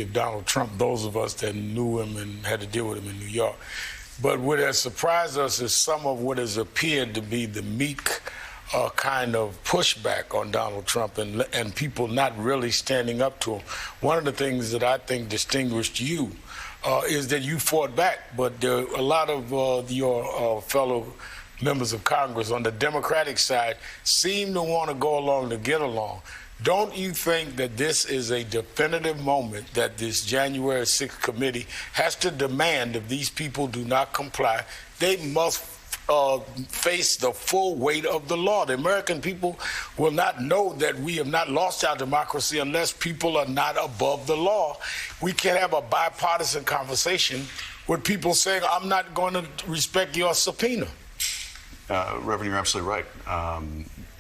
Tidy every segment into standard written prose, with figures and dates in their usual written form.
Donald Trump, those of us that knew him and had to deal with him in New York. But what has surprised us is some of what has appeared to be the meek kind of pushback on Donald Trump and people not really standing up to him. One of the things that I think distinguished you is that you fought back, but there are a lot of your fellow members of Congress on the Democratic side seem to want to go along to get along. Don't you think that this is a definitive moment that this January 6th committee has to demand if these people do not comply, they must face the full weight of the law? The American people will not know that we have not lost our democracy unless people are not above the law. We can't have a bipartisan conversation with people saying, I'm not going to respect your subpoena. Reverend, you're absolutely right.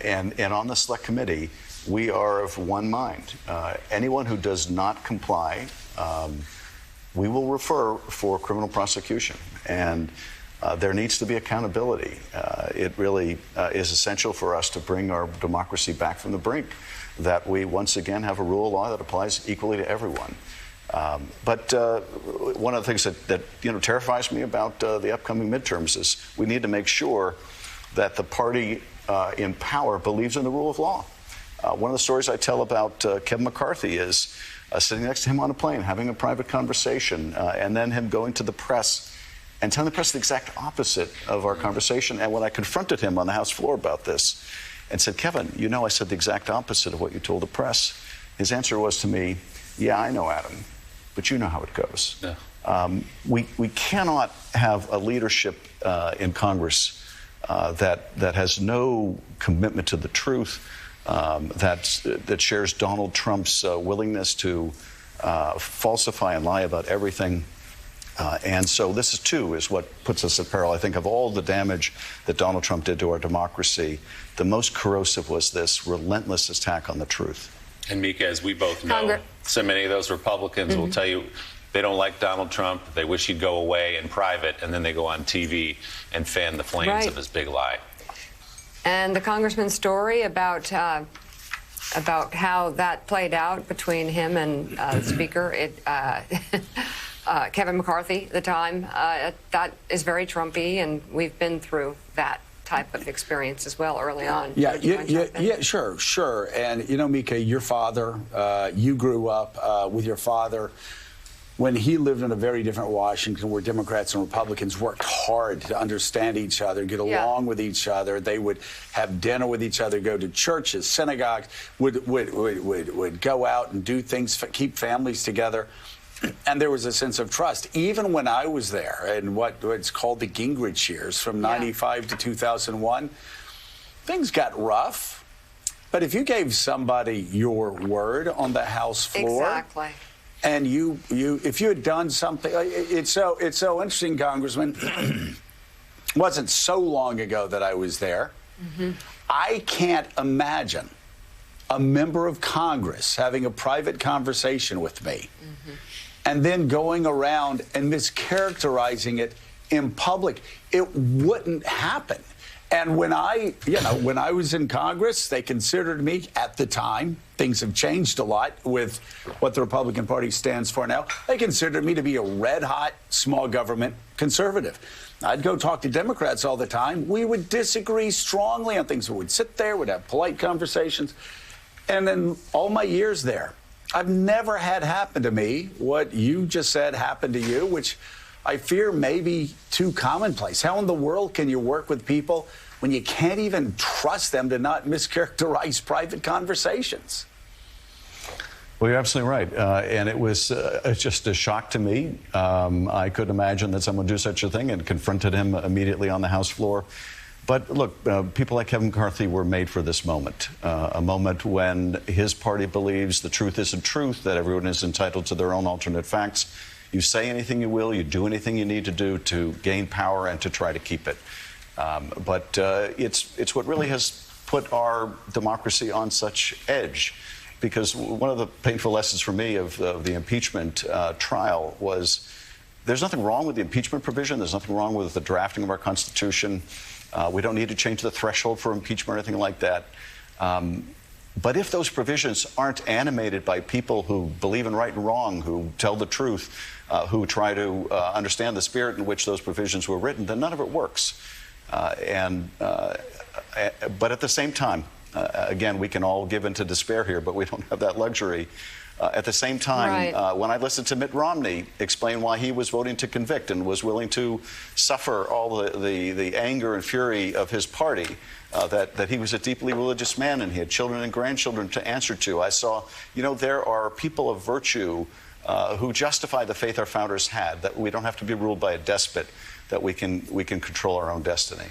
And on the Select Committee, we are of one mind. Anyone who does not comply, we will refer for criminal prosecution. And there needs to be accountability. It really is essential for us to bring our democracy back from the brink, that we once again have a rule of law that applies equally to everyone. But one of the things that terrifies me about the upcoming midterms is we need to make sure that the party in power believes in the rule of law. One of the stories I tell about Kevin McCarthy is sitting next to him on a plane, having a private conversation, and then him going to the press and telling the press the exact opposite of our conversation. And when I confronted him on the House floor about this and said, Kevin, you know I said the exact opposite of what you told the press, his answer was to me, yeah, I know, Adam, but you know how it goes. Yeah. We cannot have a leadership in Congress that has no commitment to the truth, that shares Donald Trump's willingness to falsify and lie about everything. And so this is what puts us at peril. I think of all the damage that Donald Trump did to our democracy, the most corrosive was this relentless attack on the truth. And Mika, as we both know, so many of those Republicans will tell you they don't like Donald Trump, they wish he'd go away in private, and then they go on TV and fan the flames of his big lie. And the congressman's story about how that played out between him and the Speaker, Kevin McCarthy at the time, that is very Trumpy, and we've been through that type of experience as well early on. Yeah, sure. And, you know, Mika, your father, you grew up with your father when he lived in a very different Washington where Democrats and Republicans worked hard to understand each other, get along with each other. They would have dinner with each other, go to churches, synagogues, would go out and do things, keep families together. And there was a sense of trust. Even when I was there in what's called the Gingrich years from 95 to 2001, things got rough. But if you gave somebody your word on the House floor, and if you had done something, it's so interesting, Congressman. It wasn't so long ago that I was there. I can't imagine a member of Congress having a private conversation with me and then going around and mischaracterizing it in public. It wouldn't happen. And when I was in Congress, they considered me at the time, things have changed a lot with what the Republican Party stands for now, they considered me to be a red-hot small government conservative. I'd go talk to Democrats all the time. We would disagree strongly on things. We would sit there, would have polite conversations. And in all my years there, I've never had happen to me what you just said happened to you, which I fear may be too commonplace. How in the world can you work with people when you can't even trust them to not mischaracterize private conversations? Well, you're absolutely right. And it was just a shock to me. I couldn't imagine that someone would do such a thing, and confronted him immediately on the House floor. But look, people like Kevin McCarthy were made for this moment, a moment when his party believes the truth isn't truth, that everyone is entitled to their own alternate facts. You say anything you will, you do anything you need to do to gain power and to try to keep it. But it's what really has put our democracy on such edge. Because one of the painful lessons for me of the impeachment trial was there's nothing wrong with the impeachment provision. There's nothing wrong with the drafting of our Constitution. We don't need to change the threshold for impeachment or anything like that. But if those provisions aren't animated by people who believe in right and wrong, who tell the truth, who try to understand the spirit in which those provisions were written, then none of it works. But at the same time, again, we can all give into despair here, but we don't have that luxury. At the same time, when I listened to Mitt Romney explain why he was voting to convict and was willing to suffer all the anger and fury of his party, that he was a deeply religious man and he had children and grandchildren to answer to, I saw, there are people of virtue who justify the faith our founders had, that we don't have to be ruled by a despot, that we can control our own destiny.